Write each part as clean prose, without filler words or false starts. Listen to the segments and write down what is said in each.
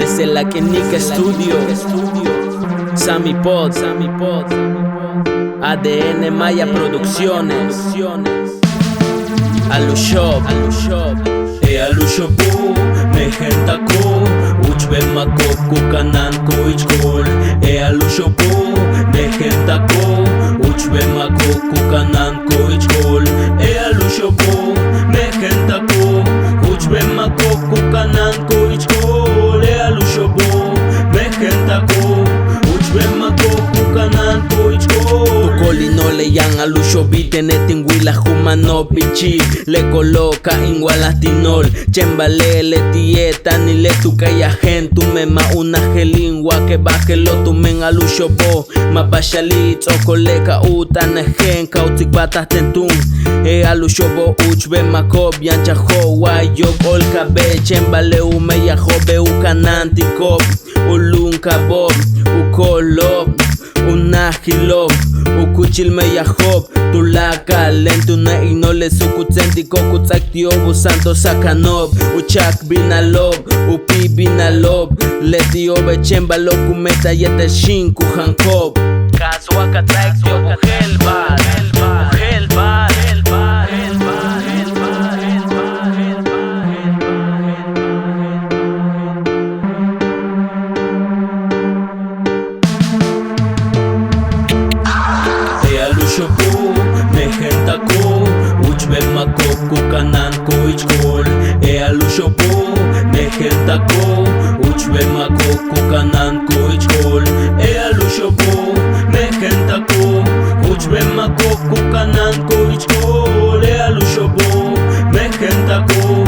desde la Kenika Studio, Sammy Pod, ADN Maya Producciones, Alu Shop, Alu Shopu, Mejentako, Uchbe Makoku Kananko Ichkol. Alu Shopu, Mejentako, Uchbe Makoku Kananko Ichkol. Alu Shopu, Mejentako, Uchbe Makoku Kananko Ichkol. Alu Shopu, Mejentako, Uchbe Makoku Kananko Ichkol. Tukoli no le yan Alu Shobi tenetin wila humano pichi. Le coloca igualatinol, chembale le tieta ni le tukaya gen. Tu mema una gelingua que baje lo tumen Alu Shobo. Mapashali tsokoleka utane gen kautik batas tentun. Alu Shobo uchbe makob yancha ho wayok olkabe. Chembale umeya jobe ukanantikop. Ulunka bob ukolob unahilob ukuchil meya job. Tulaka lentuna inole sukutsenti kokutsaktio busanto sakanob. Uchak binalob upi binalob. Letiobe chembalo kumeta yete shinku hankob. Kaswaka traktio kuhelba Alu Shopu, Mejentako, Uchbe Makoku Kananko Ichkol. Alu Shopu, Mejentako, Uchbe Makoku Kananko Ichkol. Alu Shopu, Mejentako, Uchbe Makoku Kananko Ichkol. Alu Shopu, Mejentako,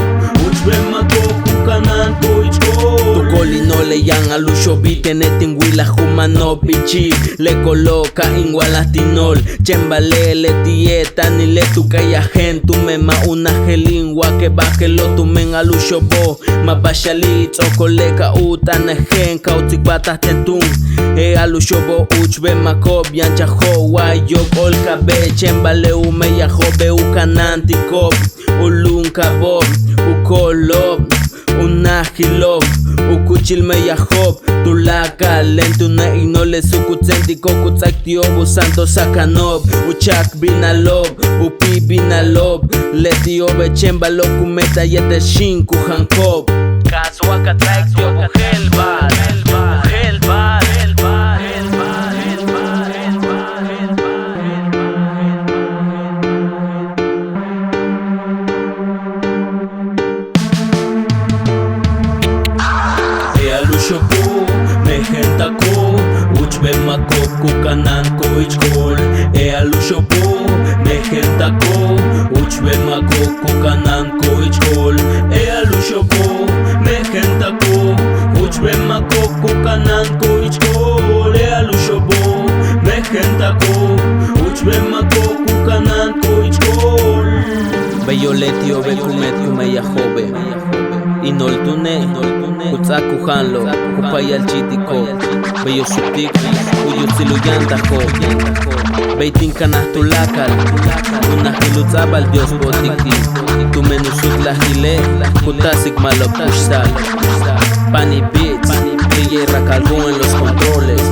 Uchbe Makoku Kananko Ichkol. Tukoli no le yan Alu Shobi tenetin wila humano pichi. Le coloca igualatinol, chembale le tieta ni le tukaya gen. Tu mema una gelingua que baje lo tumen Alu Shobo. Mapashali tsokoleka utane gen kautik batas tentun. Alu Shobo uchbe makob yancha ho wayok olkabe. Chembale umeya jobe ukanantikop. Ulunka bob ukolob unahilob ukuchil meya job. Tulaka lentuna inole sukutsenti kokutsaktio busanto sakanob. Uchak binalob upi binalob. Letiobe chembalo kumeta yete shinku hankob. Kaswaka traktio kuhelba Alu Shopu, Mejentako, Uchbe Makoku Kananko Ichkol. Alu Shopu, Mejentako, Uchbe Makoku Kananko Ichkol. Alu Shopu, Mejentako, Uchbe Makoku Kananko Ichkol. Alu Shopu, Mejentako, Uchbe Makoku Kananko Ichkol. Bello letio be kumet kumeya jobe. Inoltune kutsaku hanlo kupayal chitiko. Bello sutik uyusiluyantako. Beitin kanas tulakal unahilutzabal Dios botiki. Tu menusuk la hile kutasik malo pushsal. Pani Beats DJ Racalbón en los controles.